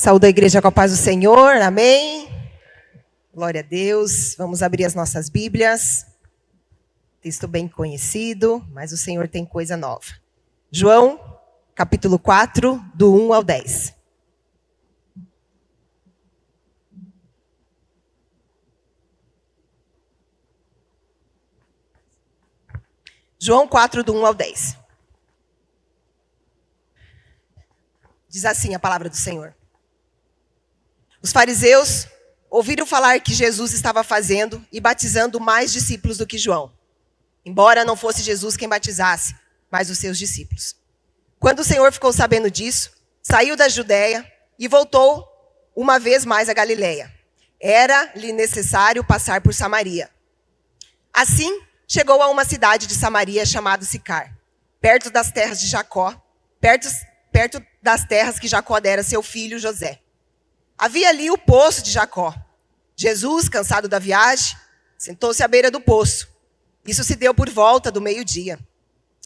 Saúdo a igreja com a paz do Senhor, amém? Glória a Deus. Vamos abrir as nossas Bíblias. Texto bem conhecido, mas o Senhor tem coisa nova. João, capítulo 4, do 1 ao 10. João 4, do 1 ao 10. Diz assim a palavra do Senhor. Os fariseus ouviram falar que Jesus estava fazendo e batizando mais discípulos do que João, embora não fosse Jesus quem batizasse, mas os seus discípulos. Quando o Senhor ficou sabendo disso, saiu da Judéia e voltou uma vez mais a Galiléia. Era-lhe necessário passar por Samaria. Assim, chegou a uma cidade de Samaria chamada Sicar, perto das terras de Jacó, perto das terras que Jacó dera a seu filho José. Havia ali o poço de Jacó. Jesus, cansado da viagem, sentou-se à beira do poço. Isso se deu por volta do meio-dia.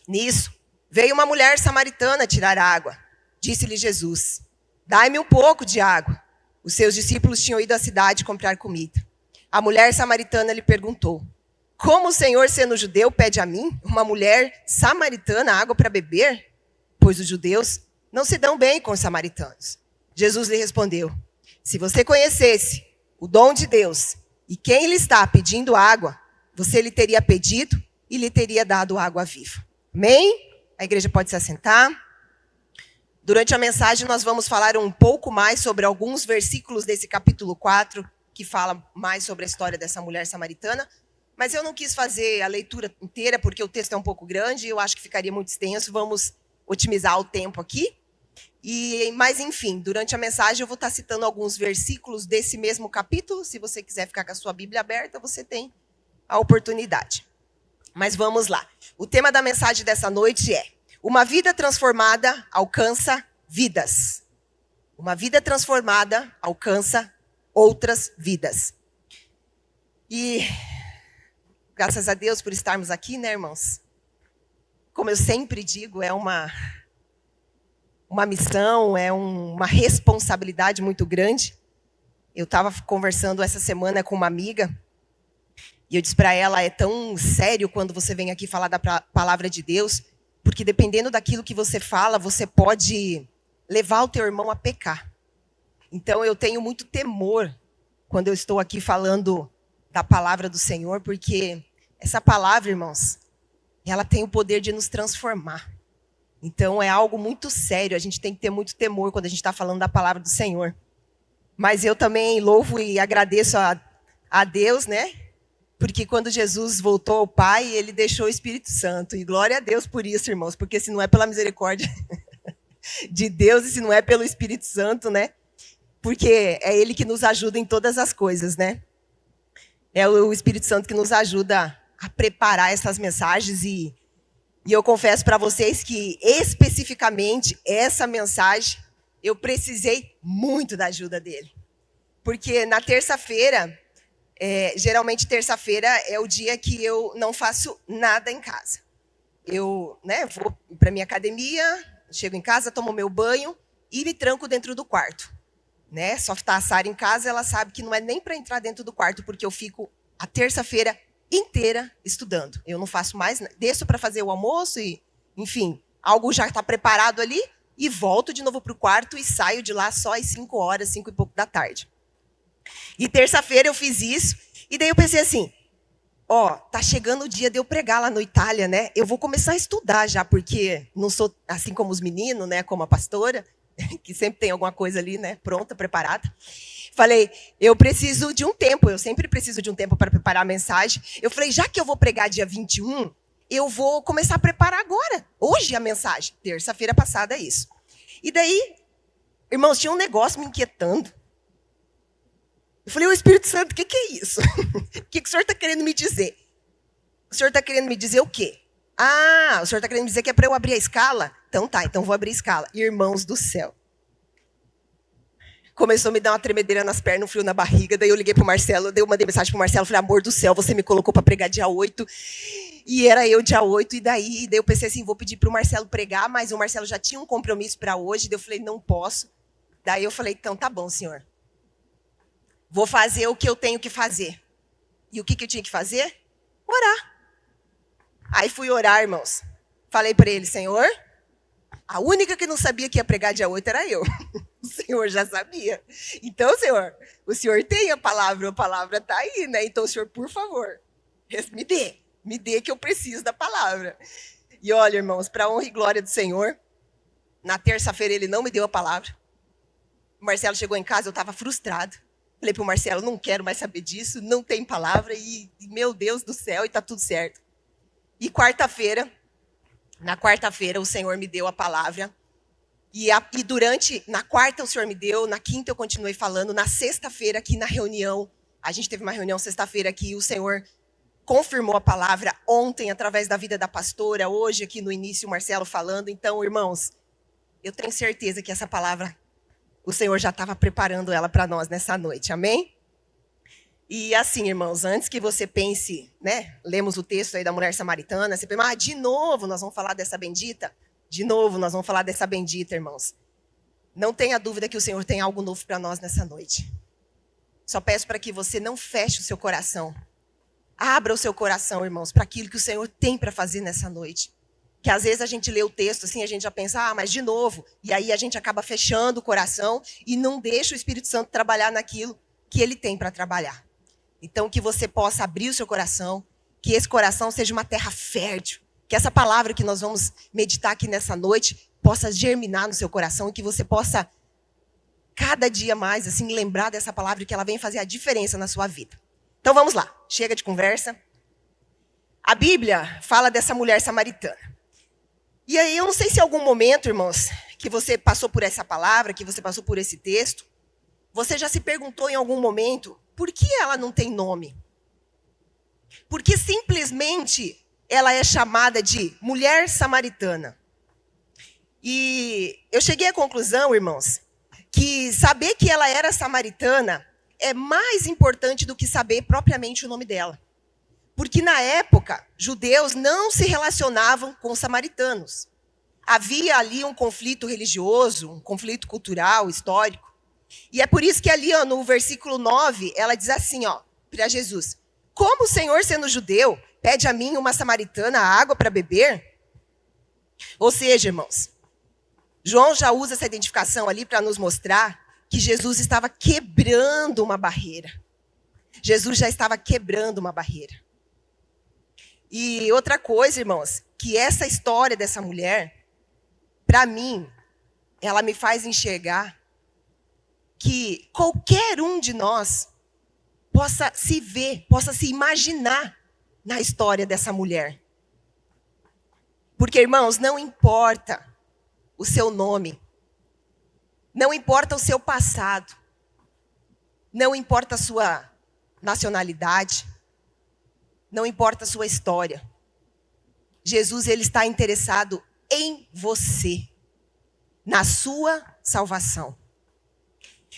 Nisso, veio uma mulher samaritana tirar água. Disse-lhe Jesus: "Dai-me um pouco de água." Os seus discípulos tinham ido à cidade comprar comida. A mulher samaritana lhe perguntou: "Como o Senhor, sendo judeu, pede a mim, uma mulher samaritana, água para beber? Pois os judeus não se dão bem com os samaritanos." Jesus lhe respondeu: "Se você conhecesse o dom de Deus e quem lhe está pedindo água, você lhe teria pedido e lhe teria dado água viva." Amém? A igreja pode se assentar. Durante a mensagem nós vamos falar um pouco mais sobre alguns versículos desse capítulo 4, que fala mais sobre a história dessa mulher samaritana. Mas eu não quis fazer a leitura inteira porque o texto é um pouco grande e eu acho que ficaria muito extenso. Vamos otimizar o tempo aqui. Mas, enfim, durante a mensagem eu vou estar citando alguns versículos desse mesmo capítulo. Se você quiser ficar com a sua Bíblia aberta, você tem a oportunidade. Mas vamos lá. O tema da mensagem dessa noite é: uma vida transformada alcança vidas. Uma vida transformada alcança outras vidas. E graças a Deus por estarmos aqui, né, irmãos? Como eu sempre digo, é uma missão, é uma responsabilidade muito grande. Eu estava conversando essa semana com uma amiga e eu disse para ela: é tão sério quando você vem aqui falar da palavra de Deus, porque dependendo daquilo que você fala, você pode levar o teu irmão a pecar. Então eu tenho muito temor quando eu estou aqui falando da palavra do Senhor, porque essa palavra, irmãos, ela tem o poder de nos transformar. Então, é algo muito sério, a gente tem que ter muito temor quando a gente está falando da palavra do Senhor. Mas eu também louvo e agradeço a Deus, né? Porque quando Jesus voltou ao Pai, Ele deixou o Espírito Santo. E glória a Deus por isso, irmãos, porque se não é pela misericórdia de Deus e se não é pelo Espírito Santo, né? Porque é Ele que nos ajuda em todas as coisas, né? É o Espírito Santo que nos ajuda a preparar essas mensagens e eu confesso para vocês que, especificamente, essa mensagem, eu precisei muito da ajuda dele. Porque na terça-feira, geralmente terça-feira é o dia que eu não faço nada em casa. Eu vou para minha academia, chego em casa, tomo meu banho e me tranco dentro do quarto. Só que tá a Sara em casa, ela sabe que não é nem para entrar dentro do quarto, porque eu fico a terça-feira inteira estudando. Eu não faço mais, desço para fazer o almoço e, enfim, algo já está preparado ali e volto de novo para o quarto e saio de lá só às 5 horas, 5 e pouco da tarde. E terça-feira eu fiz isso e daí eu pensei assim: tá chegando o dia de eu pregar lá no Itália, né? Eu vou começar a estudar já, porque não sou assim como os meninos, né? Como a pastora, que sempre tem alguma coisa ali, né? Pronta, preparada. Falei, eu preciso de um tempo, eu sempre preciso de um tempo para preparar a mensagem. Eu falei, já que eu vou pregar dia 21, eu vou começar a preparar agora, hoje a mensagem. Terça-feira passada é isso. E daí, irmãos, tinha um negócio me inquietando. Eu falei, o Espírito Santo, o que é isso? O que o senhor está querendo me dizer? O senhor está querendo me dizer o quê? O senhor está querendo me dizer que é para eu abrir a escala? Então tá, então vou abrir a escala. Irmãos do céu. Começou a me dar uma tremedeira nas pernas, um frio na barriga. Daí eu liguei pro Marcelo, mandei mensagem pro Marcelo, falei, amor do céu, você me colocou para pregar dia 8. E era eu dia 8, e daí eu pensei assim, vou pedir pro Marcelo pregar, mas o Marcelo já tinha um compromisso para hoje. Daí eu falei, não posso. Daí eu falei, então tá bom, Senhor. Vou fazer o que eu tenho que fazer. E o que eu tinha que fazer? Orar. Aí fui orar, irmãos. Falei para ele, Senhor, a única que não sabia que ia pregar dia 8 era eu. O Senhor já sabia. Então, Senhor, o Senhor tem a palavra está aí, né? Então, Senhor, por favor, me dê que eu preciso da palavra. E olha, irmãos, para a honra e glória do Senhor, na terça-feira ele não me deu a palavra. O Marcelo chegou em casa, eu estava frustrado. Falei para o Marcelo, não quero mais saber disso, não tem palavra, e meu Deus do céu, e está tudo certo. E na quarta-feira, o Senhor me deu a palavra. Na quarta o Senhor me deu, na quinta eu continuei falando, na sexta-feira aqui na reunião, a gente teve uma reunião sexta-feira aqui, o Senhor confirmou a palavra ontem através da vida da pastora, hoje aqui no início o Marcelo falando. Então, irmãos, eu tenho certeza que essa palavra, o Senhor já estava preparando ela para nós nessa noite, amém? E assim, irmãos, antes que você pense, né, lemos o texto aí da mulher samaritana, você pensa, de novo nós vamos falar dessa bendita? De novo, nós vamos falar dessa bendita, irmãos. Não tenha dúvida que o Senhor tem algo novo para nós nessa noite. Só peço para que você não feche o seu coração. Abra o seu coração, irmãos, para aquilo que o Senhor tem para fazer nessa noite. Que às vezes a gente lê o texto assim, a gente já pensa, mas de novo. E aí a gente acaba fechando o coração e não deixa o Espírito Santo trabalhar naquilo que ele tem para trabalhar. Então, que você possa abrir o seu coração, que esse coração seja uma terra fértil. Que essa palavra que nós vamos meditar aqui nessa noite possa germinar no seu coração e que você possa, cada dia mais, assim, lembrar dessa palavra e que ela venha fazer a diferença na sua vida. Então vamos lá, chega de conversa. A Bíblia fala dessa mulher samaritana. E aí eu não sei se em algum momento, irmãos, que você passou por essa palavra, que você passou por esse texto, você já se perguntou em algum momento por que ela não tem nome? Por que simplesmente ela é chamada de mulher samaritana? E eu cheguei à conclusão, irmãos, que saber que ela era samaritana é mais importante do que saber propriamente o nome dela. Porque na época, judeus não se relacionavam com samaritanos. Havia ali um conflito religioso, um conflito cultural, histórico. E é por isso que ali, no versículo 9, ela diz assim, para Jesus, como o Senhor, sendo judeu, pede a mim, uma samaritana, água para beber? Ou seja, irmãos, João já usa essa identificação ali para nos mostrar que Jesus estava quebrando uma barreira. Jesus já estava quebrando uma barreira. E outra coisa, irmãos, que essa história dessa mulher, para mim, ela me faz enxergar que qualquer um de nós possa se ver, possa se imaginar na história dessa mulher. Porque, irmãos, não importa o seu nome, não importa o seu passado, não importa a sua nacionalidade, não importa a sua história. Jesus, ele está interessado em você, na sua salvação.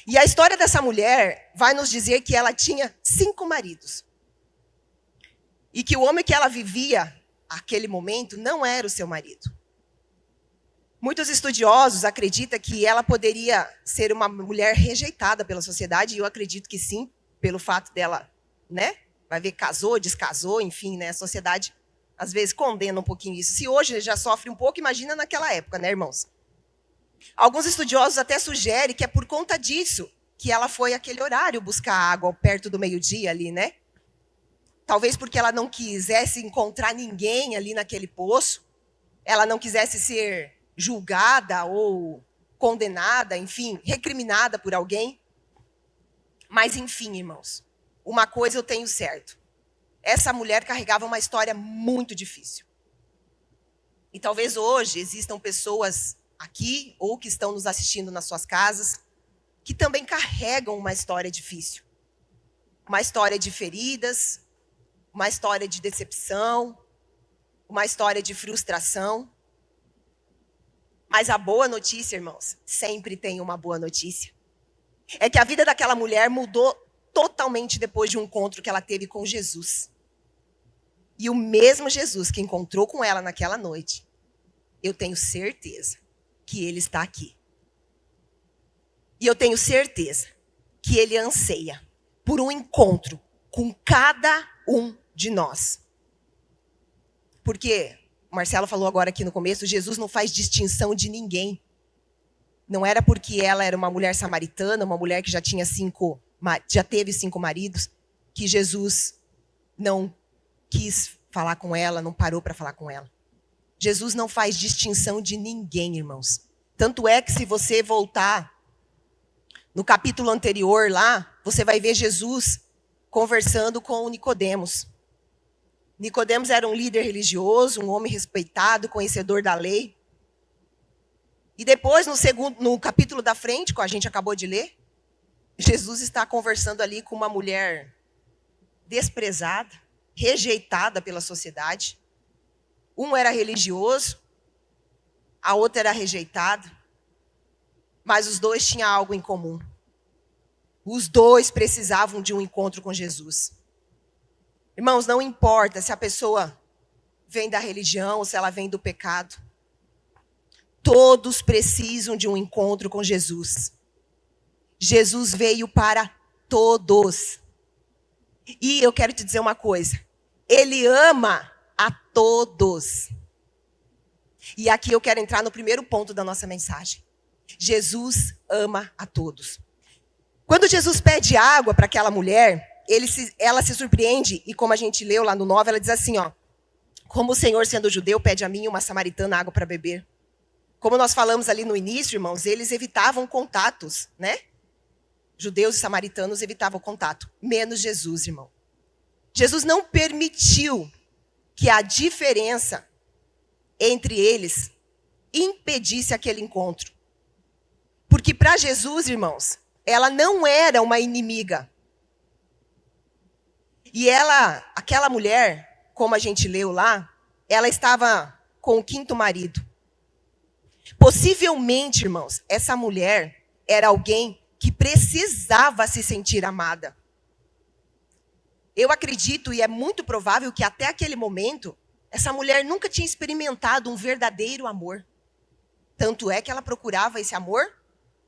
E a história dessa mulher vai nos dizer que ela tinha 5 maridos. E que o homem que ela vivia naquele momento não era o seu marido. Muitos estudiosos acreditam que ela poderia ser uma mulher rejeitada pela sociedade, e eu acredito que sim, pelo fato dela, né? Vai ver, casou, descasou, enfim, né? A sociedade às vezes condena um pouquinho isso. Se hoje já sofre um pouco, imagina naquela época, né, irmãos? Alguns estudiosos até sugerem que é por conta disso que ela foi àquele horário buscar água perto do meio-dia ali, né? Talvez porque ela não quisesse encontrar ninguém ali naquele poço, ela não quisesse ser julgada ou condenada, enfim, recriminada por alguém. Mas, enfim, irmãos, uma coisa eu tenho certo. Essa mulher carregava uma história muito difícil. E talvez hoje existam pessoas aqui, ou que estão nos assistindo nas suas casas, que também carregam uma história difícil. Uma história de feridas, uma história de decepção, uma história de frustração. Mas a boa notícia, irmãos, sempre tem uma boa notícia. É que a vida daquela mulher mudou totalmente depois de um encontro que ela teve com Jesus. E o mesmo Jesus que encontrou com ela naquela noite, eu tenho certeza que ele está aqui. E eu tenho certeza que ele anseia por um encontro com cada um de nós. Porque, o Marcelo falou agora aqui no começo, Jesus não faz distinção de ninguém. Não era porque ela era uma mulher samaritana, uma mulher que já teve 5 maridos, que Jesus não quis falar com ela, não parou para falar com ela. Jesus não faz distinção de ninguém, irmãos. Tanto é que se você voltar no capítulo anterior lá, você vai ver Jesus conversando com Nicodemos. Nicodemos era um líder religioso, um homem respeitado, conhecedor da lei. E depois, no capítulo da frente, que a gente acabou de ler, Jesus está conversando ali com uma mulher desprezada, rejeitada pela sociedade. Um era religioso, a outra era rejeitada, mas os dois tinham algo em comum. Os dois precisavam de um encontro com Jesus. Irmãos, não importa se a pessoa vem da religião ou se ela vem do pecado. Todos precisam de um encontro com Jesus. Jesus veio para todos. E eu quero te dizer uma coisa. Ele ama a todos. E aqui eu quero entrar no primeiro ponto da nossa mensagem. Jesus ama a todos. Quando Jesus pede água para aquela mulher, ela se surpreende, e como a gente leu lá no 9, ela diz assim, ó, como o Senhor, sendo judeu, pede a mim, uma samaritana, água para beber. Como nós falamos ali no início, irmãos, eles evitavam contatos, né? Judeus e samaritanos evitavam contato, menos Jesus, irmão. Jesus não permitiu que a diferença entre eles impedisse aquele encontro. Porque para Jesus, irmãos, ela não era uma inimiga. E aquela mulher, como a gente leu lá, ela estava com o 5º marido. Possivelmente, irmãos, essa mulher era alguém que precisava se sentir amada. Eu acredito, e é muito provável, que até aquele momento, essa mulher nunca tinha experimentado um verdadeiro amor. Tanto é que ela procurava esse amor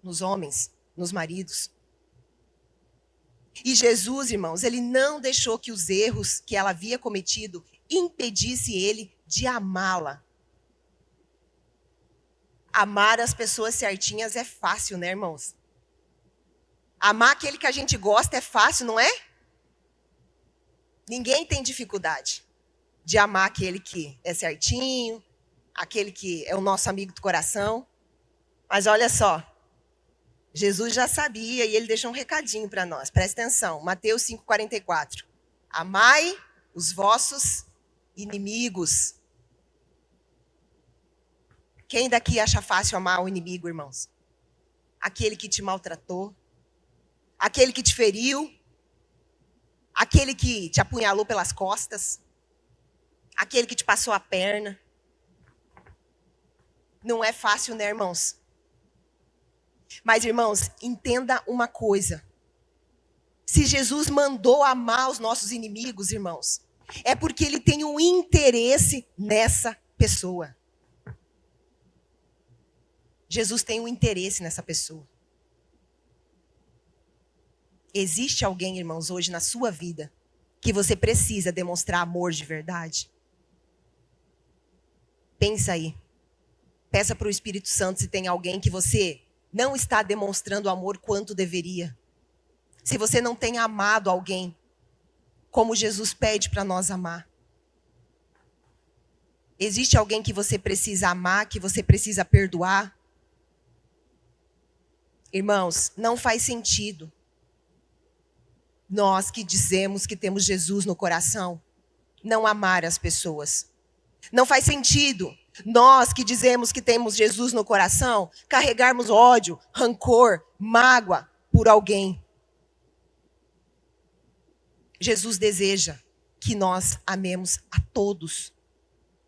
nos homens, nos maridos. E Jesus, irmãos, ele não deixou que os erros que ela havia cometido impedisse ele de amá-la. Amar as pessoas certinhas é fácil, né, irmãos? Amar aquele que a gente gosta é fácil, não é? Ninguém tem dificuldade de amar aquele que é certinho, aquele que é o nosso amigo do coração. Mas olha só, Jesus já sabia e ele deixou um recadinho para nós. Presta atenção, Mateus 5,44. Amai os vossos inimigos. Quem daqui acha fácil amar o inimigo, irmãos? Aquele que te maltratou, aquele que te feriu, aquele que te apunhalou pelas costas, aquele que te passou a perna. Não é fácil, né, irmãos? Mas, irmãos, entenda uma coisa. Se Jesus mandou amar os nossos inimigos, irmãos, é porque ele tem um interesse nessa pessoa. Jesus tem um interesse nessa pessoa. Existe alguém, irmãos, hoje na sua vida que você precisa demonstrar amor de verdade? Pensa aí. Peça para o Espírito Santo se tem alguém que você não está demonstrando amor quanto deveria. Se você não tem amado alguém como Jesus pede para nós amar. Existe alguém que você precisa amar, que você precisa perdoar? Irmãos, não faz sentido nós que dizemos que temos Jesus no coração não amar as pessoas. Não faz sentido nós que dizemos que temos Jesus no coração carregarmos ódio, rancor, mágoa por alguém. Jesus deseja que nós amemos a todos.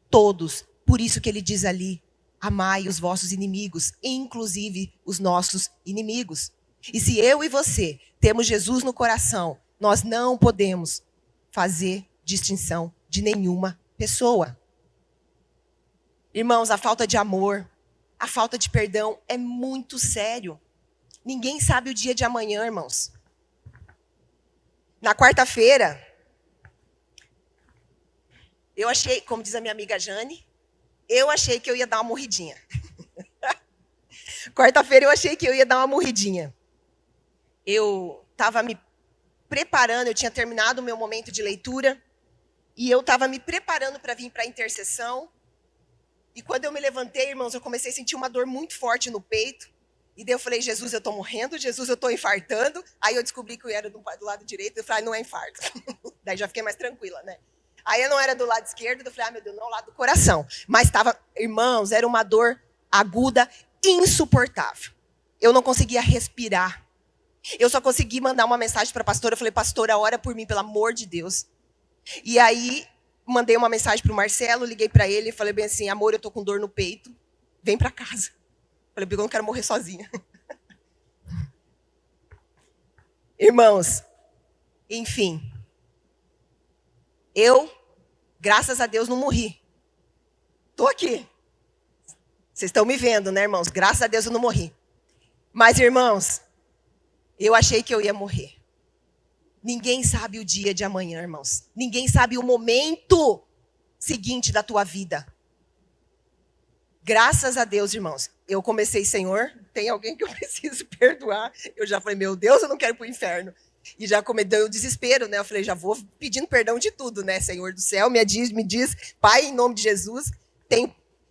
Todos. Por isso que ele diz ali, amai os vossos inimigos, inclusive os nossos inimigos. E se eu e você temos Jesus no coração, nós não podemos fazer distinção de nenhuma pessoa. Irmãos, a falta de amor, a falta de perdão é muito sério. Ninguém sabe o dia de amanhã, irmãos. Na quarta-feira, eu achei, como diz a minha amiga Jane, eu achei que eu ia dar uma morridinha. Quarta-feira eu achei que eu ia dar uma morridinha. Eu estava me preparando, eu tinha terminado o meu momento de leitura, e eu estava me preparando para vir para a intercessão. E quando eu me levantei, irmãos, eu comecei a sentir uma dor muito forte no peito. E daí eu falei, Jesus, eu estou morrendo, Jesus, eu estou infartando. Aí eu descobri que eu era do lado direito, eu falei, não é infarto. Daí já fiquei mais tranquila, né? Aí eu não era do lado esquerdo, eu falei, meu Deus, não, é o lado do coração. Mas estava, irmãos, era uma dor aguda, insuportável. Eu não conseguia respirar. Eu só consegui mandar uma mensagem para a pastora, eu falei, pastora, ora por mim, pelo amor de Deus. E aí, mandei uma mensagem para o Marcelo, liguei para ele e falei bem assim, amor, eu tô com dor no peito, vem para casa. Falei, porque eu não quero morrer sozinha. Irmãos, enfim, eu, graças a Deus, não morri. Tô aqui. Vocês estão me vendo, né, irmãos? Graças a Deus eu não morri. Mas, irmãos, eu achei que eu ia morrer. Ninguém sabe o dia de amanhã, irmãos. Ninguém sabe o momento seguinte da tua vida. Graças a Deus, irmãos. Eu comecei, Senhor, tem alguém que eu preciso perdoar. Eu já falei, meu Deus, eu não quero ir para o inferno. E já deu o desespero, né? Eu falei, já vou pedindo perdão de tudo, né? Senhor do céu, me diz, Pai, em nome de Jesus.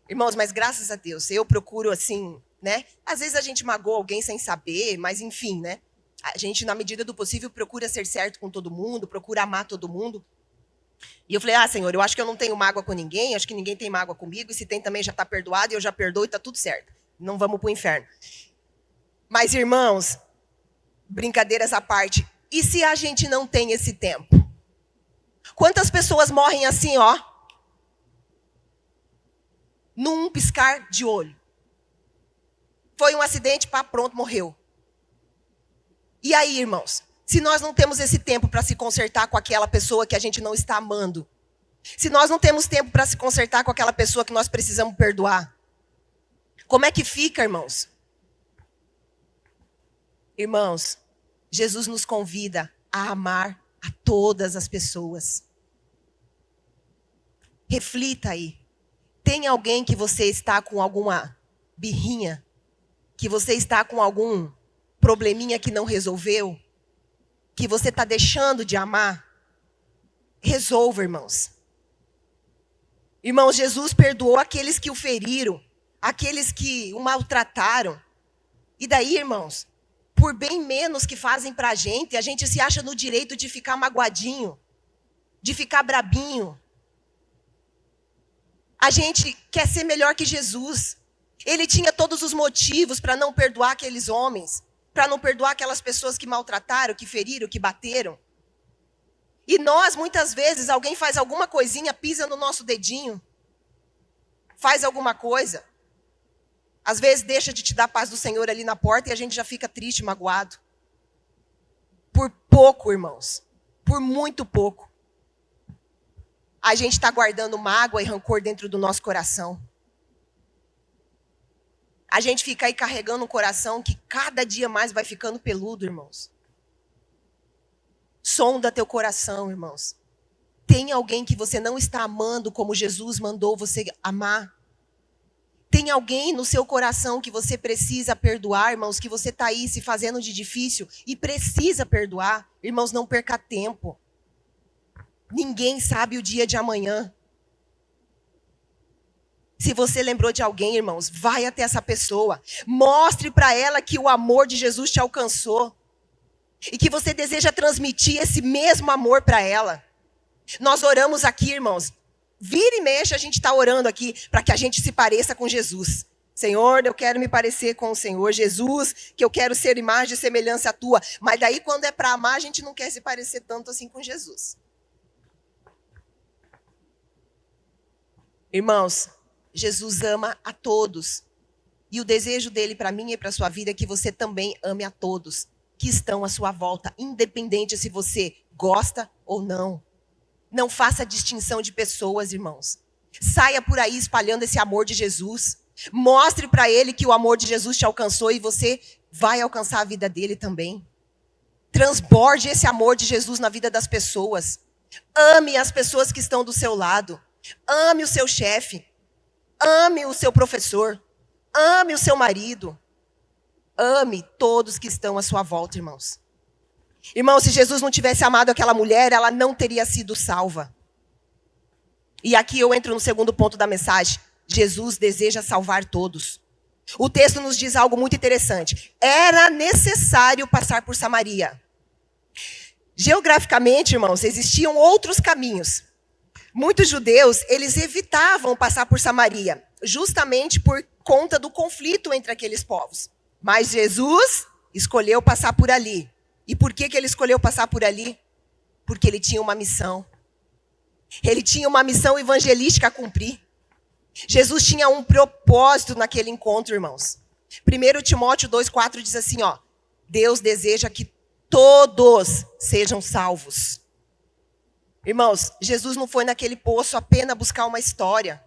Irmãos, mas graças a Deus, eu procuro assim, né? Às vezes a gente magoa alguém sem saber, mas enfim, né? A gente, na medida do possível, procura ser certo com todo mundo, procura amar todo mundo. E eu falei, Senhor, eu acho que eu não tenho mágoa com ninguém, acho que ninguém tem mágoa comigo, e se tem também já está perdoado, e eu já perdoo e está tudo certo. Não vamos para o inferno. Mas, irmãos, brincadeiras à parte, e se a gente não tem esse tempo? Quantas pessoas morrem assim, ó, num piscar de olho? Foi um acidente, pá, pronto, morreu. E aí, irmãos, se nós não temos esse tempo para se consertar com aquela pessoa que a gente não está amando, se nós não temos tempo para se consertar com aquela pessoa que nós precisamos perdoar, como é que fica, irmãos? Irmãos, Jesus nos convida a amar a todas as pessoas. Reflita aí. Tem alguém que você está com alguma birrinha? Que você está com algum probleminha que não resolveu? Que você está deixando de amar? Resolva, irmãos. Irmãos, Jesus perdoou aqueles que o feriram, aqueles que o maltrataram. E daí, irmãos, por bem menos que fazem pra gente, a gente se acha no direito de ficar magoadinho, de ficar brabinho. A gente quer ser melhor que Jesus. Ele tinha todos os motivos para não perdoar aqueles homens, para não perdoar aquelas pessoas que maltrataram, que feriram, que bateram. E nós, muitas vezes, alguém faz alguma coisinha, pisa no nosso dedinho, faz alguma coisa. Às vezes deixa de te dar a paz do Senhor ali na porta e a gente já fica triste, magoado. Por pouco, irmãos. Por muito pouco. A gente está guardando mágoa e rancor dentro do nosso coração. A gente fica aí carregando um coração que cada dia mais vai ficando peludo, irmãos. Sonda teu coração, irmãos. Tem alguém que você não está amando como Jesus mandou você amar? Tem alguém no seu coração que você precisa perdoar, irmãos, que você está aí se fazendo de difícil e precisa perdoar? Irmãos, não perca tempo. Ninguém sabe o dia de amanhã. Se você lembrou de alguém, irmãos, vai até essa pessoa. Mostre para ela que o amor de Jesus te alcançou. E que você deseja transmitir esse mesmo amor para ela. Nós oramos aqui, irmãos. Vira e mexe, a gente está orando aqui para que a gente se pareça com Jesus. Senhor, eu quero me parecer com o Senhor. Jesus, que eu quero ser imagem e semelhança tua. Mas daí, quando é para amar, a gente não quer se parecer tanto assim com Jesus. Irmãos, Jesus ama a todos. E o desejo dele para mim e para a sua vida é que você também ame a todos que estão à sua volta, independente se você gosta ou não. Não faça distinção de pessoas, irmãos. Saia por aí espalhando esse amor de Jesus. Mostre para ele que o amor de Jesus te alcançou e você vai alcançar a vida dele também. Transborde esse amor de Jesus na vida das pessoas. Ame as pessoas que estão do seu lado. Ame o seu chefe. Ame o seu professor. Ame o seu marido. Ame todos que estão à sua volta, irmãos. Irmãos, se Jesus não tivesse amado aquela mulher, ela não teria sido salva. E aqui eu entro no segundo ponto da mensagem. Jesus deseja salvar todos. O texto nos diz algo muito interessante. Era necessário passar por Samaria. Geograficamente, irmãos, existiam outros caminhos. Muitos judeus, eles evitavam passar por Samaria, justamente por conta do conflito entre aqueles povos. Mas Jesus escolheu passar por ali. E por que ele escolheu passar por ali? Porque ele tinha uma missão. Ele tinha uma missão evangelística a cumprir. Jesus tinha um propósito naquele encontro, irmãos. 1 Timóteo 2,4 diz assim, ó. Deus deseja que todos sejam salvos. Irmãos, Jesus não foi naquele poço apenas buscar uma história.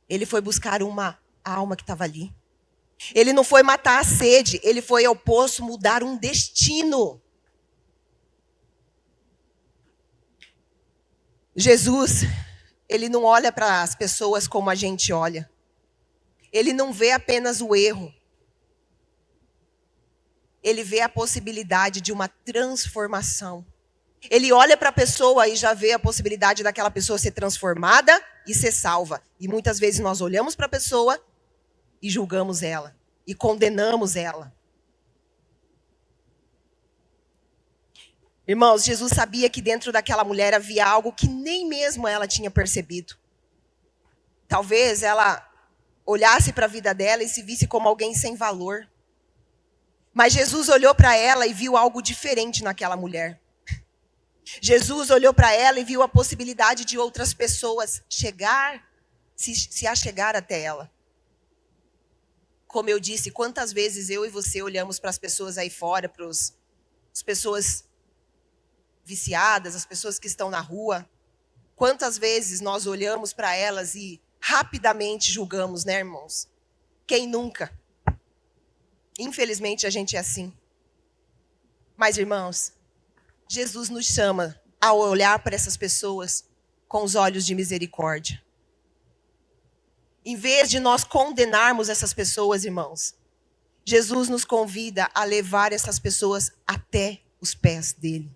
Ele foi buscar uma alma que estava ali. Ele não foi matar a sede, ele foi ao poço mudar um destino. Jesus, ele não olha para as pessoas como a gente olha. Ele não vê apenas o erro. Ele vê a possibilidade de uma transformação. Ele olha para a pessoa e já vê a possibilidade daquela pessoa ser transformada e ser salva. E muitas vezes nós olhamos para a pessoa e julgamos ela. E condenamos ela. Irmãos, Jesus sabia que dentro daquela mulher havia algo que nem mesmo ela tinha percebido. Talvez ela olhasse para a vida dela e se visse como alguém sem valor. Mas Jesus olhou para ela e viu algo diferente naquela mulher. Jesus olhou para ela e viu a possibilidade de outras pessoas se achegar até ela. Como eu disse, quantas vezes eu e você olhamos para as pessoas aí fora, para as pessoas viciadas, as pessoas que estão na rua. Quantas vezes nós olhamos para elas e rapidamente julgamos, né, irmãos? Quem nunca? Infelizmente, a gente é assim. Mas, irmãos, Jesus nos chama a olhar para essas pessoas com os olhos de misericórdia. Em vez de nós condenarmos essas pessoas, irmãos, Jesus nos convida a levar essas pessoas até os pés dele.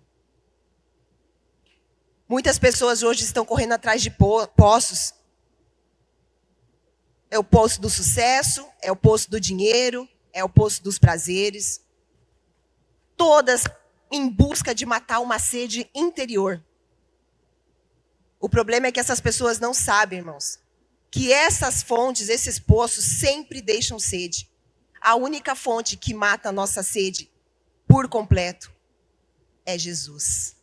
Muitas pessoas hoje estão correndo atrás de poços. É o poço do sucesso, é o poço do dinheiro, é o poço dos prazeres. Todas em busca de matar uma sede interior. O problema é que essas pessoas não sabem, irmãos, que essas fontes, esses poços sempre deixam sede. A única fonte que mata a nossa sede por completo é Jesus.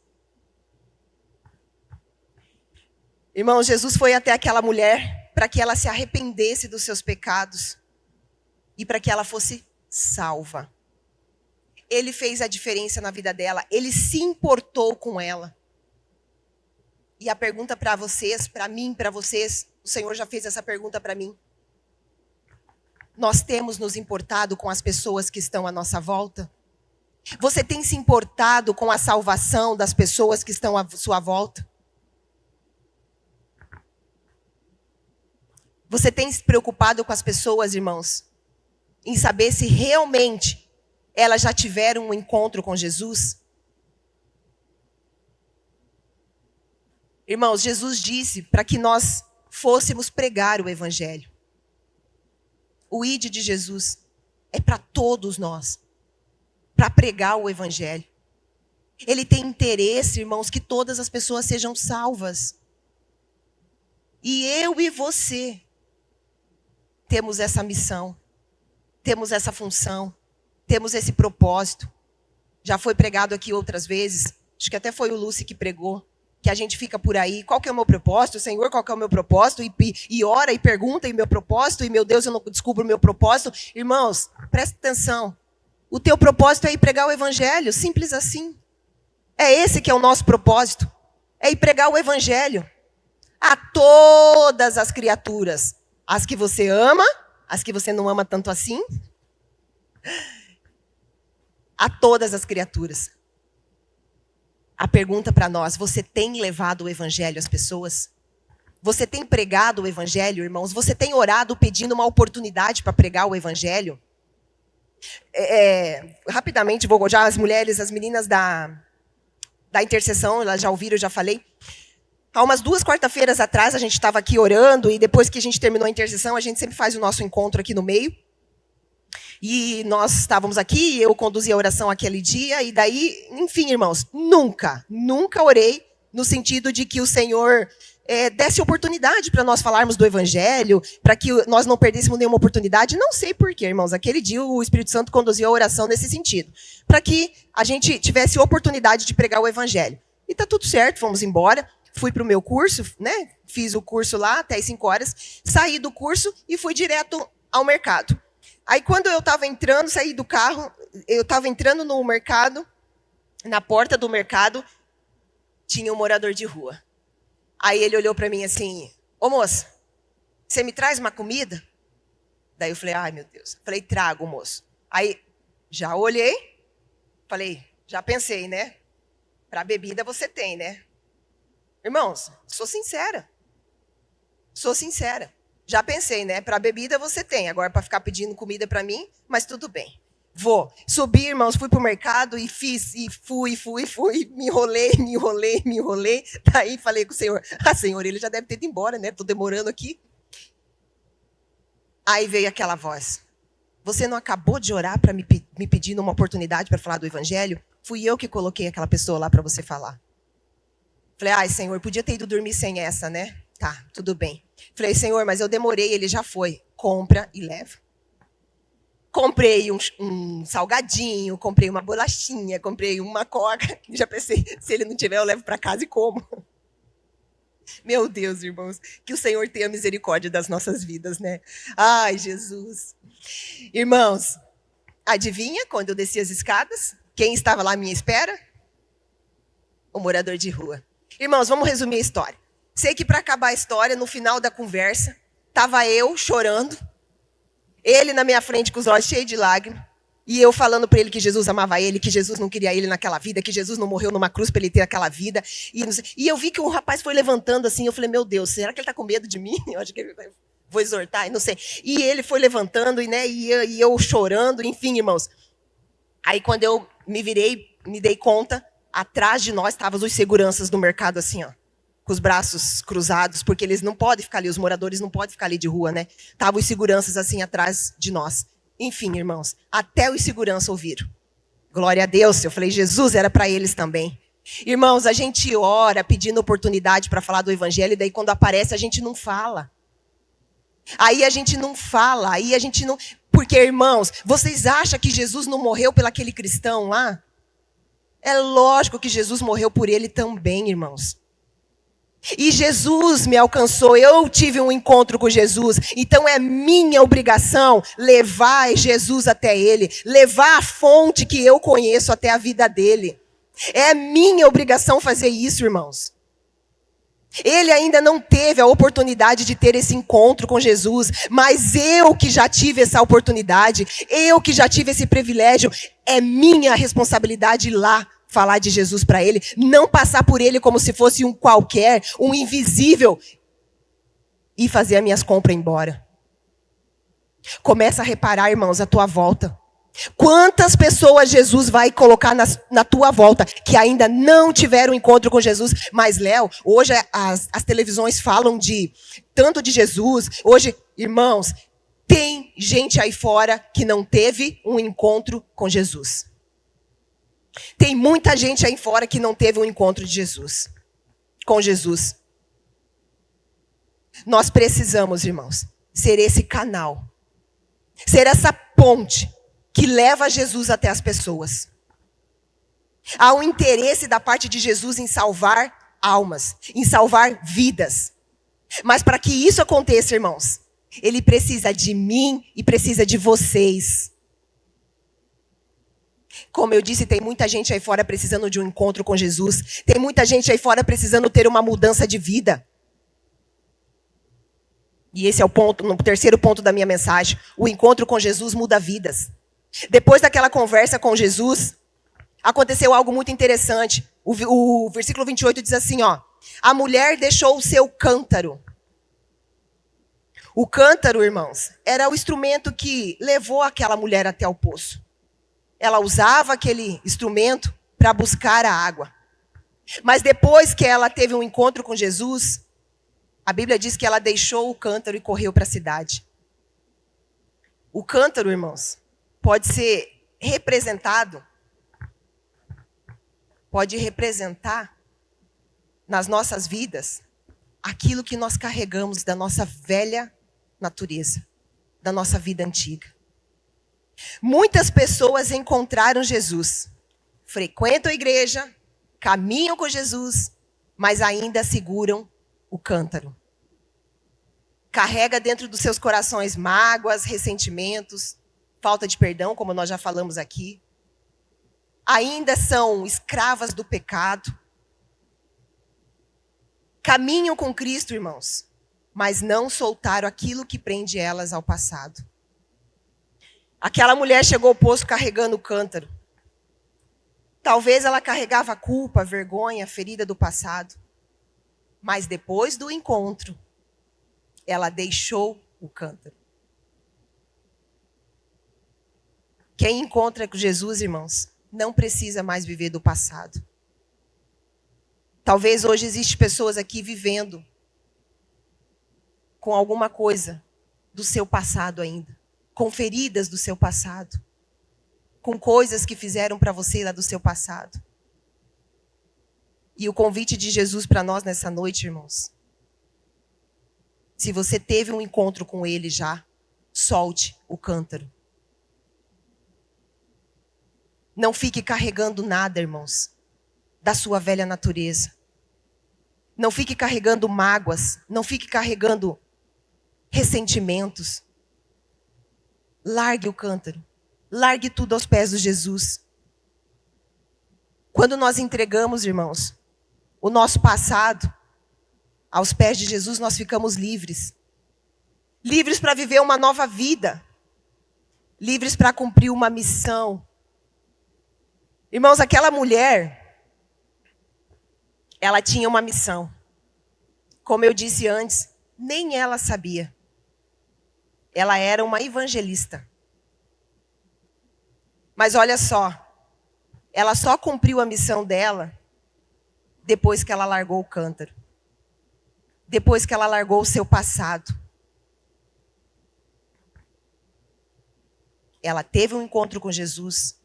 Irmão, Jesus foi até aquela mulher para que ela se arrependesse dos seus pecados e para que ela fosse salva. Ele fez a diferença na vida dela, ele se importou com ela. E a pergunta para vocês, para mim, para vocês, o Senhor já fez essa pergunta para mim. Nós temos nos importado com as pessoas que estão à nossa volta? Você tem se importado com a salvação das pessoas que estão à sua volta? Você tem se preocupado com as pessoas, irmãos, em saber se realmente elas já tiveram um encontro com Jesus? Irmãos, Jesus disse para que nós fôssemos pregar o evangelho. O ide de Jesus é para todos nós, para pregar o evangelho. Ele tem interesse, irmãos, que todas as pessoas sejam salvas. E eu e você temos essa missão, temos essa função, temos esse propósito. Já foi pregado aqui outras vezes, acho que até foi o Lúcio que pregou, que a gente fica por aí, qual que é o meu propósito? Senhor, qual que é o meu propósito? E ora e pergunta, e meu propósito? E meu Deus, eu não descubro o meu propósito. Irmãos, presta atenção. O teu propósito é ir pregar o evangelho, simples assim. É esse que é o nosso propósito. É ir pregar o evangelho a todas as criaturas. As que você ama, as que você não ama tanto assim, a todas as criaturas. A pergunta para nós: você tem levado o evangelho às pessoas? Você tem pregado o evangelho, irmãos? Você tem orado pedindo uma oportunidade para pregar o evangelho? Rapidamente, vou já as mulheres, as meninas da intercessão, elas já ouviram, eu já falei. Há umas 2 quarta-feiras atrás, a gente estava aqui orando, e depois que a gente terminou a intercessão, a gente sempre faz o nosso encontro aqui no meio. E nós estávamos aqui, eu conduzi a oração aquele dia, e daí, enfim, irmãos, nunca orei no sentido de que o Senhor desse oportunidade para nós falarmos do evangelho, para que nós não perdêssemos nenhuma oportunidade. Não sei porquê, irmãos. Aquele dia o Espírito Santo conduziu a oração nesse sentido, para que a gente tivesse oportunidade de pregar o evangelho. E tá tudo certo, fomos embora. Fui para o meu curso, né? Fiz o curso lá até as 5 horas, saí do curso e fui direto ao mercado. Aí quando eu estava entrando, saí do carro, eu estava entrando no mercado, na porta do mercado, tinha um morador de rua. Aí ele olhou para mim assim: ô moça, você me traz uma comida? Daí eu falei: ai meu Deus. Falei: trago, moço. Aí já olhei, falei: já pensei, né? Para bebida você tem, né? Irmãos, sou sincera. Já pensei, né? Para bebida você tem. Agora para ficar pedindo comida para mim, mas tudo bem. Vou. Subi, irmãos, fui pro mercado e fiz, e fui. Me enrolei. Daí falei com o Senhor: Senhor, ele já deve ter ido embora, né? Tô demorando aqui. Aí veio aquela voz: você não acabou de orar para me pedindo uma oportunidade para falar do evangelho? Fui eu que coloquei aquela pessoa lá para você falar. Falei: ai, Senhor, podia ter ido dormir sem essa, né? Tá, tudo bem. Falei: Senhor, mas eu demorei, ele já foi. Compra e leva. Comprei um salgadinho, comprei uma bolachinha, comprei uma coca. Já pensei, se ele não tiver, eu levo para casa e como. Meu Deus, irmãos, que o Senhor tenha misericórdia das nossas vidas, né? Ai, Jesus. Irmãos, adivinha quando eu desci as escadas? Quem estava lá à minha espera? O morador de rua. Irmãos, vamos resumir a história. Sei que para acabar a história, no final da conversa, estava eu chorando, ele na minha frente com os olhos cheios de lágrimas, e eu falando para ele que Jesus amava ele, que Jesus não queria ele naquela vida, que Jesus não morreu numa cruz para ele ter aquela vida. E eu vi que o rapaz foi levantando assim, eu falei: meu Deus, será que ele está com medo de mim? Eu acho que ele vou exortar, não sei. E ele foi levantando, e eu chorando, enfim, irmãos. Aí quando eu me virei, me dei conta, atrás de nós estavam os seguranças do mercado assim, ó, com os braços cruzados, porque eles não podem ficar ali, os moradores não podem ficar ali de rua, né? Estavam os seguranças assim atrás de nós. Enfim, irmãos, até os seguranças ouviram. Glória a Deus. Eu falei: Jesus, era para eles também. Irmãos, a gente ora pedindo oportunidade para falar do evangelho, e daí quando aparece a gente não fala. Aí a gente não fala, aí a gente não... Porque, irmãos, vocês acham que Jesus não morreu pelo aquele cristão lá? É lógico que Jesus morreu por ele também, irmãos. E Jesus me alcançou, eu tive um encontro com Jesus, então é minha obrigação levar Jesus até ele, levar a fonte que eu conheço até a vida dele. É minha obrigação fazer isso, irmãos. Ele ainda não teve a oportunidade de ter esse encontro com Jesus, mas eu que já tive essa oportunidade, eu que já tive esse privilégio, é minha responsabilidade ir lá falar de Jesus para ele, não passar por ele como se fosse um qualquer, um invisível, e fazer as minhas compras e ir embora. Começa a reparar, irmãos, a tua volta. Quantas pessoas Jesus vai colocar na tua volta que ainda não tiveram encontro com Jesus? Mas, Léo, hoje as televisões falam tanto de Jesus. Hoje, irmãos, tem gente aí fora que não teve um encontro com Jesus. Tem muita gente aí fora que não teve um encontro de Jesus, com Jesus. Nós precisamos, irmãos, ser esse canal, ser essa ponte que leva Jesus até as pessoas. Há um interesse da parte de Jesus em salvar almas, em salvar vidas. Mas para que isso aconteça, irmãos, ele precisa de mim e precisa de vocês. Como eu disse, tem muita gente aí fora precisando de um encontro com Jesus. Tem muita gente aí fora precisando ter uma mudança de vida. E esse é o ponto, no terceiro ponto da minha mensagem. O encontro com Jesus muda vidas. Depois daquela conversa com Jesus, aconteceu algo muito interessante. O versículo 28 diz assim, ó. A mulher deixou o seu cântaro. O cântaro, irmãos, era o instrumento que levou aquela mulher até o poço. Ela usava aquele instrumento para buscar a água. Mas depois que ela teve um encontro com Jesus, a Bíblia diz que ela deixou o cântaro e correu para a cidade. O cântaro, irmãos, pode representar nas nossas vidas aquilo que nós carregamos da nossa velha natureza, da nossa vida antiga. Muitas pessoas encontraram Jesus, frequentam a igreja, caminham com Jesus, mas ainda seguram o cântaro. Carrega dentro dos seus corações mágoas, ressentimentos, falta de perdão, como nós já falamos aqui. Ainda são escravas do pecado. Caminham com Cristo, irmãos, mas não soltaram aquilo que prende elas ao passado. Aquela mulher chegou ao poço carregando o cântaro. Talvez ela carregava a culpa, a vergonha, a ferida do passado. Mas depois do encontro, ela deixou o cântaro. Quem encontra com Jesus, irmãos, não precisa mais viver do passado. Talvez hoje existem pessoas aqui vivendo com alguma coisa do seu passado ainda. Com feridas do seu passado. Com coisas que fizeram para você lá do seu passado. E o convite de Jesus para nós nessa noite, irmãos. Se você teve um encontro com Ele já, solte o cântaro. Não fique carregando nada, irmãos, da sua velha natureza. Não fique carregando mágoas. Não fique carregando ressentimentos. Largue o cântaro. Largue tudo aos pés de Jesus. Quando nós entregamos, irmãos, o nosso passado aos pés de Jesus, nós ficamos livres. Livres para viver uma nova vida. Livres para cumprir uma missão. Irmãos, aquela mulher, ela tinha uma missão. Como eu disse antes, nem ela sabia. Ela era uma evangelista. Mas olha só, ela só cumpriu a missão dela depois que ela largou o cântaro. Depois que ela largou o seu passado. Ela teve um encontro com Jesus.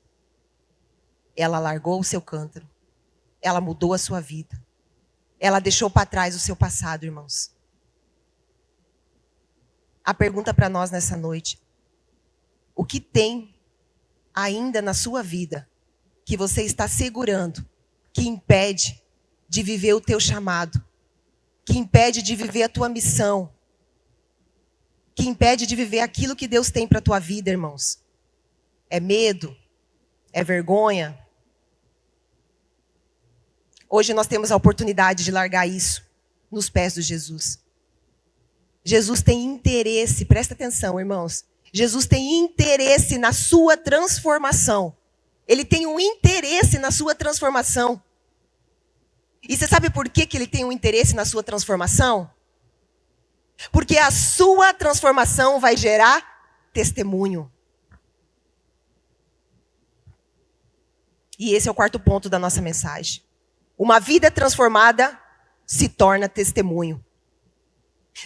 Ela largou o seu cântaro. Ela mudou a sua vida. Ela deixou para trás o seu passado, irmãos. A pergunta para nós nessa noite. O que tem ainda na sua vida que você está segurando, que impede de viver o teu chamado, que impede de viver a tua missão, que impede de viver aquilo que Deus tem para a tua vida, irmãos? É medo? É vergonha? Hoje nós temos a oportunidade de largar isso nos pés de Jesus. Jesus tem interesse, presta atenção, irmãos. Jesus tem interesse na sua transformação. Ele tem um interesse na sua transformação. E você sabe por que ele tem um interesse na sua transformação? Porque a sua transformação vai gerar testemunho. E esse é o quarto ponto da nossa mensagem. Uma vida transformada se torna testemunho.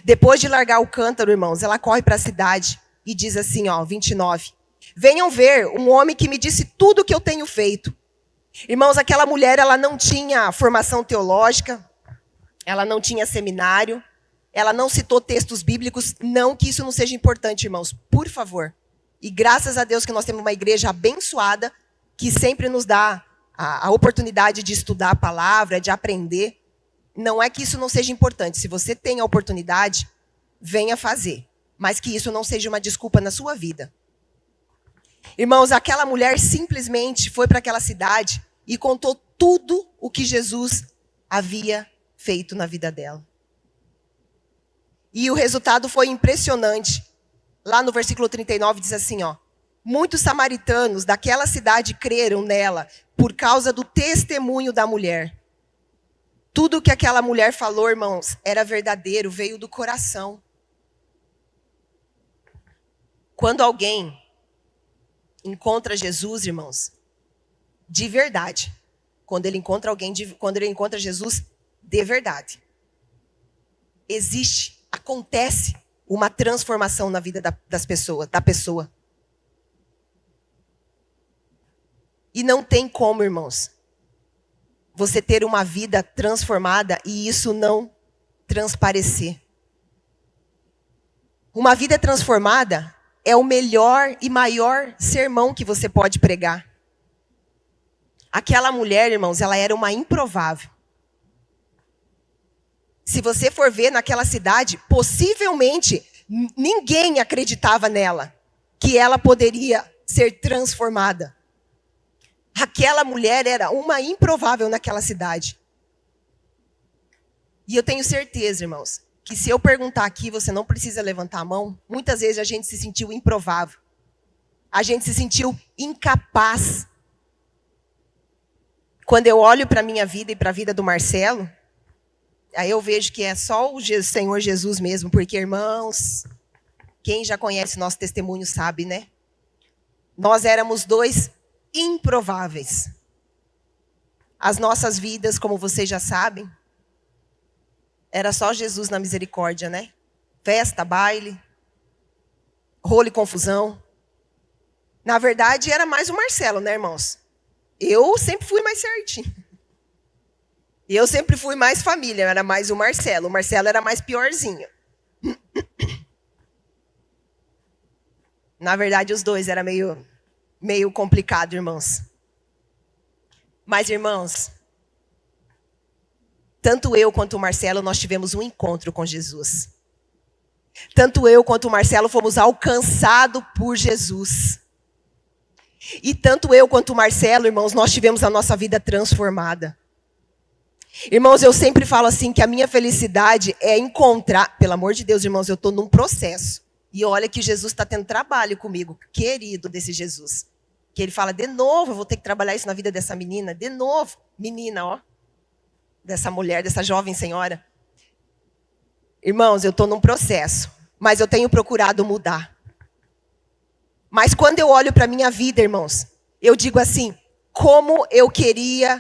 Depois de largar o cântaro, irmãos, ela corre para a cidade e diz assim, ó, 29. Venham ver um homem que me disse tudo o que eu tenho feito. Irmãos, aquela mulher, ela não tinha formação teológica, ela não tinha seminário, ela não citou textos bíblicos, não que isso não seja importante, irmãos, por favor. E graças a Deus que nós temos uma igreja abençoada, que sempre nos dá a oportunidade de estudar a palavra, de aprender. Não é que isso não seja importante. Se você tem a oportunidade, venha fazer. Mas que isso não seja uma desculpa na sua vida. Irmãos, aquela mulher simplesmente foi para aquela cidade e contou tudo o que Jesus havia feito na vida dela. E o resultado foi impressionante. Lá no versículo 39 diz assim, ó: muitos samaritanos daquela cidade creram nela por causa do testemunho da mulher. Tudo que aquela mulher falou, irmãos, era verdadeiro, veio do coração. Quando alguém encontra Jesus, irmãos, de verdade, quando ele encontra Jesus de verdade, acontece uma transformação na vida da pessoa. E não tem como, irmãos, você ter uma vida transformada e isso não transparecer. Uma vida transformada é o melhor e maior sermão que você pode pregar. Aquela mulher, irmãos, ela era uma improvável. Se você for ver naquela cidade, possivelmente ninguém acreditava nela, que ela poderia ser transformada. Aquela mulher era uma improvável naquela cidade. E eu tenho certeza, irmãos, que se eu perguntar aqui, você não precisa levantar a mão. Muitas vezes a gente se sentiu improvável. A gente se sentiu incapaz. Quando eu olho para a minha vida e para a vida do Marcelo, aí eu vejo que é só o Senhor Jesus mesmo, porque, irmãos, quem já conhece nosso testemunho sabe, né? Nós éramos dois improváveis. As nossas vidas, como vocês já sabem, era só Jesus na misericórdia, né? Festa, baile, rolo e confusão. Na verdade, era mais o Marcelo, né, irmãos? Eu sempre fui mais certinho. Eu sempre fui mais família, era mais o Marcelo. O Marcelo era mais piorzinho. Na verdade, os dois era meio complicado, irmãos. Mas, irmãos, tanto eu quanto o Marcelo, nós tivemos um encontro com Jesus. Tanto eu quanto o Marcelo fomos alcançados por Jesus. E tanto eu quanto o Marcelo, irmãos, nós tivemos a nossa vida transformada. Irmãos, eu sempre falo assim, que a minha felicidade é encontrar... Pelo amor de Deus, irmãos, eu estou num processo. E olha que Jesus está tendo trabalho comigo, querido desse Jesus. Que ele fala, de novo, eu vou ter que trabalhar isso na vida dessa menina. De novo, menina, ó. Dessa mulher, dessa jovem senhora. Irmãos, eu estou num processo. Mas eu tenho procurado mudar. Mas quando eu olho para a minha vida, irmãos, eu digo assim, como eu quero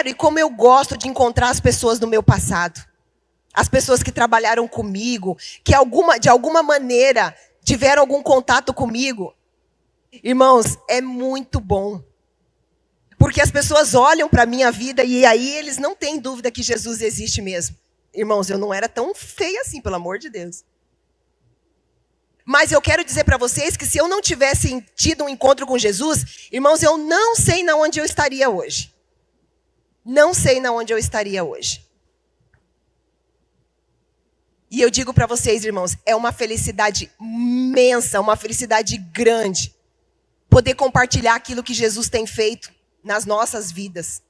e como eu gosto de encontrar as pessoas do meu passado. As pessoas que trabalharam comigo, que de alguma maneira tiveram algum contato comigo. Irmãos, é muito bom. Porque as pessoas olham para a minha vida e aí eles não têm dúvida que Jesus existe mesmo. Irmãos, eu não era tão feia assim, pelo amor de Deus. Mas eu quero dizer para vocês que se eu não tivesse tido um encontro com Jesus, irmãos, eu não sei na onde eu estaria hoje. Não sei na onde eu estaria hoje. E eu digo para vocês, irmãos, é uma felicidade imensa, uma felicidade grande, poder compartilhar aquilo que Jesus tem feito nas nossas vidas.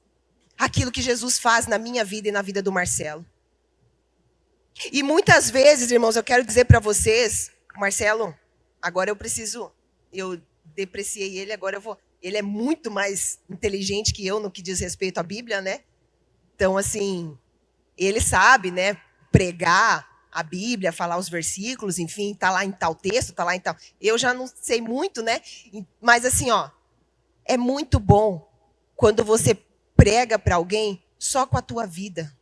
Aquilo que Jesus faz na minha vida e na vida do Marcelo. E muitas vezes, irmãos, eu quero dizer para vocês, Marcelo, agora eu depreciei ele, agora eu vou... Ele é muito mais inteligente que eu no que diz respeito à Bíblia, né? Então, assim, ele sabe, né, pregar a Bíblia, falar os versículos, enfim, tá lá em tal texto, tá lá em tal... Eu já não sei muito, né? Mas, assim, ó, é muito bom quando você prega para alguém só com a tua vida.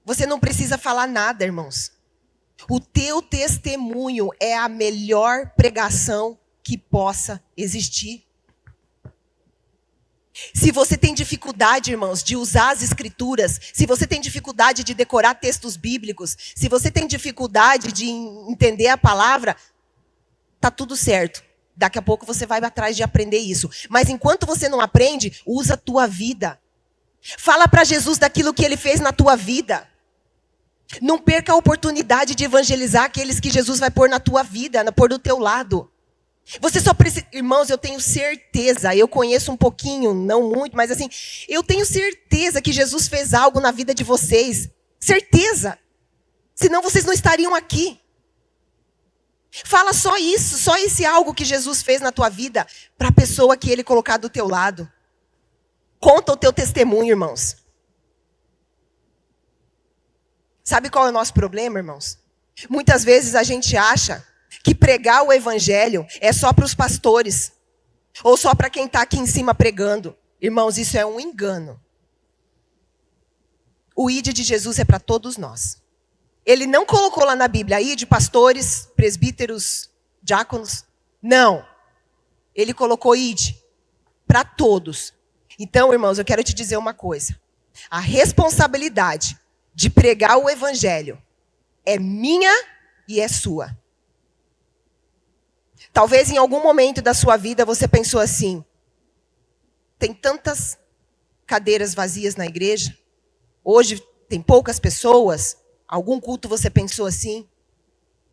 Você não precisa falar nada, irmãos. O teu testemunho é a melhor pregação que possa existir. Se você tem dificuldade, irmãos, de usar as escrituras, se você tem dificuldade de decorar textos bíblicos, se você tem dificuldade de entender a palavra, tá tudo certo. Daqui a pouco você vai atrás de aprender isso. Mas enquanto você não aprende, usa a tua vida. Fala para Jesus daquilo que ele fez na tua vida. Não perca a oportunidade de evangelizar aqueles que Jesus vai pôr na tua vida, pôr do teu lado. Você só precisa... Irmãos, eu tenho certeza, eu conheço um pouquinho, não muito, mas assim, eu tenho certeza que Jesus fez algo na vida de vocês. Certeza. Senão vocês não estariam aqui. Fala só isso, só esse algo que Jesus fez na tua vida, para a pessoa que Ele colocar do teu lado. Conta o teu testemunho, irmãos. Sabe qual é o nosso problema, irmãos? Muitas vezes a gente acha que pregar o evangelho é só para os pastores, ou só para quem está aqui em cima pregando. Irmãos, isso é um engano. O ide de Jesus é para todos nós. Ele não colocou lá na Bíblia, ide pastores, presbíteros, diáconos. Não. Ele colocou ide para todos. Então, irmãos, eu quero te dizer uma coisa. A responsabilidade de pregar o evangelho é minha e é sua. Talvez em algum momento da sua vida você pensou assim: tem tantas cadeiras vazias na igreja, hoje tem poucas pessoas, algum culto você pensou assim?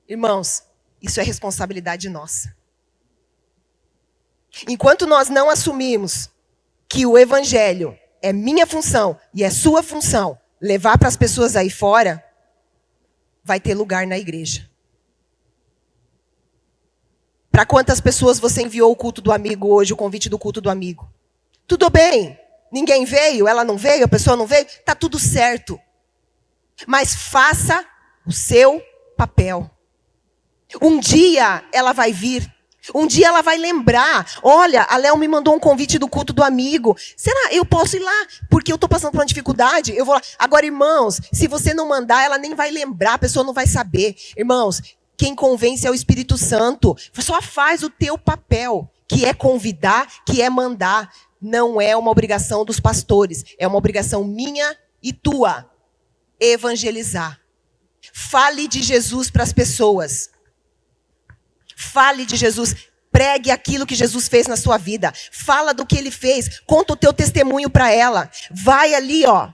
Irmãos, isso é responsabilidade nossa. Enquanto nós não assumirmos que o evangelho é minha função e é sua função, levar para as pessoas aí fora, vai ter lugar na igreja. Para quantas pessoas você enviou o culto do amigo hoje, o convite do culto do amigo? Tudo bem. Ninguém veio, ela não veio, a pessoa não veio. Está tudo certo. Mas faça o seu papel. Um dia ela vai vir. Um dia ela vai lembrar. Olha, a Léo me mandou um convite do culto do amigo. Será? Eu posso ir lá? Porque eu estou passando por uma dificuldade. Eu vou lá. Agora, irmãos, se você não mandar, ela nem vai lembrar. A pessoa não vai saber. Irmãos, quem convence é o Espírito Santo. Só faz o teu papel, que é convidar, que é mandar. Não é uma obrigação dos pastores. É uma obrigação minha e tua. Evangelizar. Fale de Jesus para as pessoas. Fale de Jesus. Pregue aquilo que Jesus fez na sua vida. Fala do que Ele fez. Conta o teu testemunho para ela. Vai ali, ó,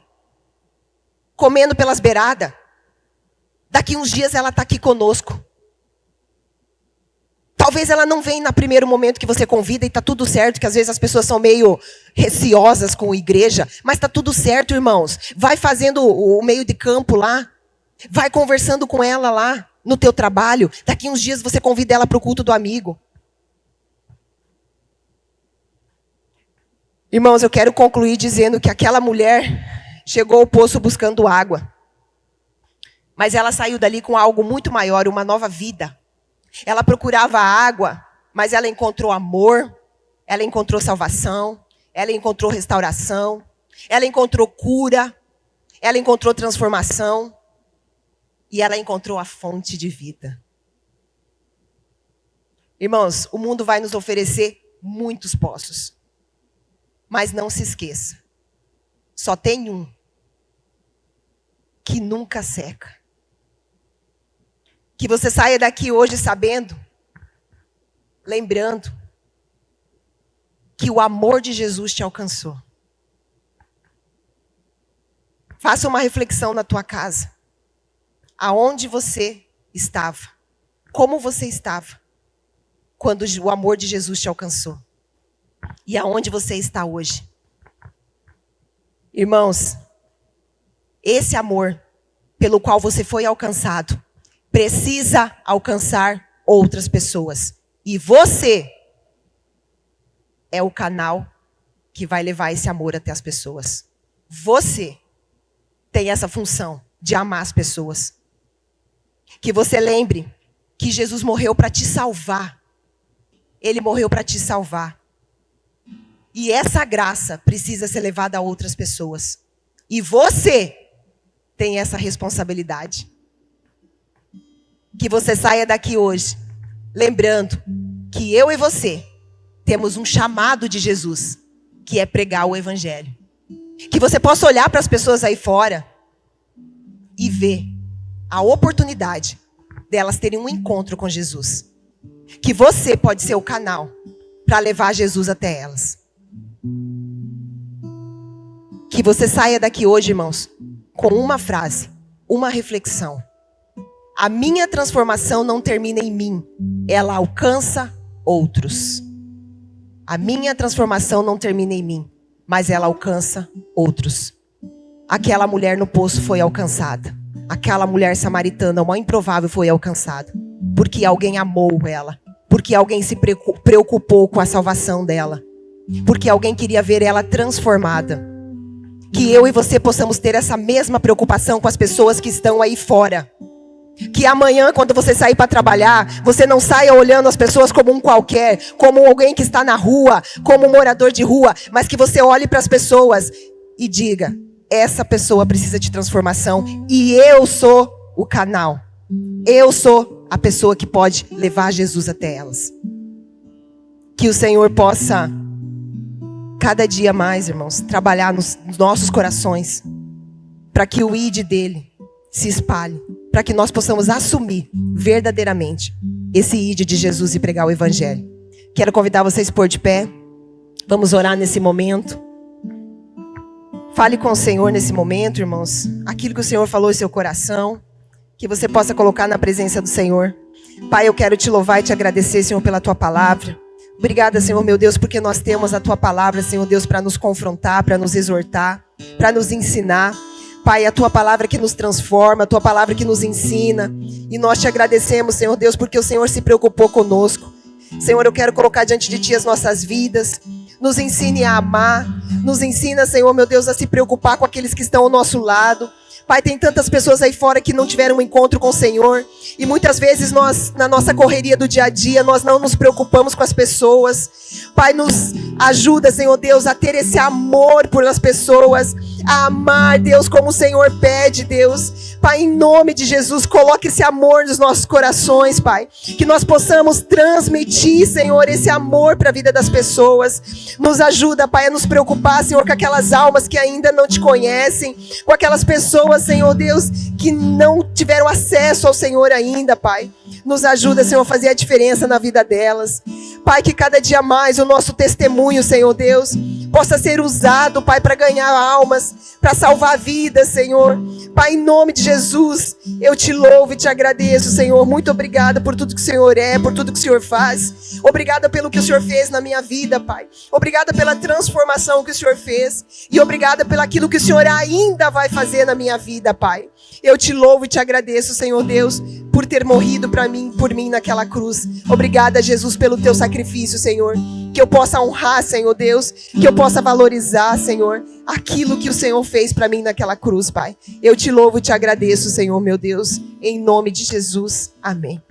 comendo pelas beiradas. Daqui uns dias ela está aqui conosco. Talvez ela não venha no primeiro momento que você convida e está tudo certo, que às vezes as pessoas são meio receosas com a igreja, mas está tudo certo, irmãos. Vai fazendo o meio de campo lá, vai conversando com ela lá no teu trabalho. Daqui uns dias você convida ela para o culto do amigo. Irmãos, eu quero concluir dizendo que aquela mulher chegou ao poço buscando água, mas ela saiu dali com algo muito maior, uma nova vida. Ela procurava água, mas ela encontrou amor, ela encontrou salvação, ela encontrou restauração, ela encontrou cura, ela encontrou transformação e ela encontrou a fonte de vida. Irmãos, o mundo vai nos oferecer muitos poços, mas não se esqueça, só tem um que nunca seca. Que você saia daqui hoje sabendo, lembrando, que o amor de Jesus te alcançou. Faça uma reflexão na tua casa. Aonde você estava? Como você estava quando o amor de Jesus te alcançou? E aonde você está hoje? Irmãos, esse amor pelo qual você foi alcançado precisa alcançar outras pessoas. E você é o canal que vai levar esse amor até as pessoas. Você tem essa função de amar as pessoas. Que você lembre que Jesus morreu para te salvar. Ele morreu para te salvar. E essa graça precisa ser levada a outras pessoas. E você tem essa responsabilidade. Que você saia daqui hoje, lembrando que eu e você temos um chamado de Jesus, que é pregar o evangelho. Que você possa olhar para as pessoas aí fora e ver a oportunidade delas terem um encontro com Jesus. Que você pode ser o canal para levar Jesus até elas. Que você saia daqui hoje, irmãos, com uma frase, uma reflexão. A minha transformação não termina em mim. Ela alcança outros. A minha transformação não termina em mim, mas ela alcança outros. Aquela mulher no poço foi alcançada. Aquela mulher samaritana, uma improvável, foi alcançada. Porque alguém amou ela. Porque alguém se preocupou com a salvação dela. Porque alguém queria ver ela transformada. Que eu e você possamos ter essa mesma preocupação com as pessoas que estão aí fora. Que amanhã, quando você sair para trabalhar, você não saia olhando as pessoas como um qualquer, como alguém que está na rua, como um morador de rua, mas que você olhe para as pessoas e diga: essa pessoa precisa de transformação e eu sou o canal. Eu sou a pessoa que pode levar Jesus até elas. Que o Senhor possa, cada dia mais, irmãos, trabalhar nos nossos corações, para que o ID dele se espalhe, para que nós possamos assumir verdadeiramente esse ID de Jesus e pregar o Evangelho. Quero convidar vocês a pôr de pé. Vamos orar nesse momento. Fale com o Senhor nesse momento, irmãos. Aquilo que o Senhor falou em seu coração, que você possa colocar na presença do Senhor. Pai, eu quero te louvar e te agradecer, Senhor, pela tua palavra. Obrigada, Senhor, meu Deus, porque nós temos a tua palavra, Senhor Deus, para nos confrontar, para nos exortar, para nos ensinar. Pai, a tua palavra que nos transforma, a tua palavra que nos ensina. E nós te agradecemos, Senhor Deus, porque o Senhor se preocupou conosco. Senhor, eu quero colocar diante de ti as nossas vidas. Nos ensine a amar. Nos ensina, Senhor, meu Deus, a se preocupar com aqueles que estão ao nosso lado. Pai, tem tantas pessoas aí fora que não tiveram um encontro com o Senhor. E muitas vezes nós, na nossa correria do dia a dia, nós não nos preocupamos com as pessoas. Pai, nos ajuda, Senhor Deus, a ter esse amor por as pessoas. A amar, Deus, como o Senhor pede, Deus. Pai, em nome de Jesus, coloque esse amor nos nossos corações, Pai. Que nós possamos transmitir, Senhor, esse amor para a vida das pessoas. Nos ajuda, Pai, a nos preocupar, Senhor, com aquelas almas que ainda não te conhecem. Com aquelas pessoas, Senhor Deus, que não tiveram acesso ao Senhor ainda, Pai. Nos ajuda, Senhor, a fazer a diferença na vida delas. Pai, que cada dia mais o nosso testemunho, Senhor Deus, possa ser usado, Pai, para ganhar almas, para salvar vidas, Senhor. Pai, em nome de Jesus, eu te louvo e te agradeço, Senhor. Muito obrigada por tudo que o Senhor é, por tudo que o Senhor faz. Obrigada pelo que o Senhor fez na minha vida, Pai. Obrigada pela transformação que o Senhor fez. E obrigada pelo aquilo que o Senhor ainda vai fazer na minha vida, Pai. Eu te louvo e te agradeço, Senhor Deus, por ter morrido por mim naquela cruz. Obrigada, Jesus, pelo teu sacrifício, Senhor. Que eu possa honrar, Senhor Deus, que eu possa valorizar, Senhor, aquilo que o Senhor fez para mim naquela cruz, Pai. Eu te louvo e te agradeço, Senhor, meu Deus, em nome de Jesus. Amém.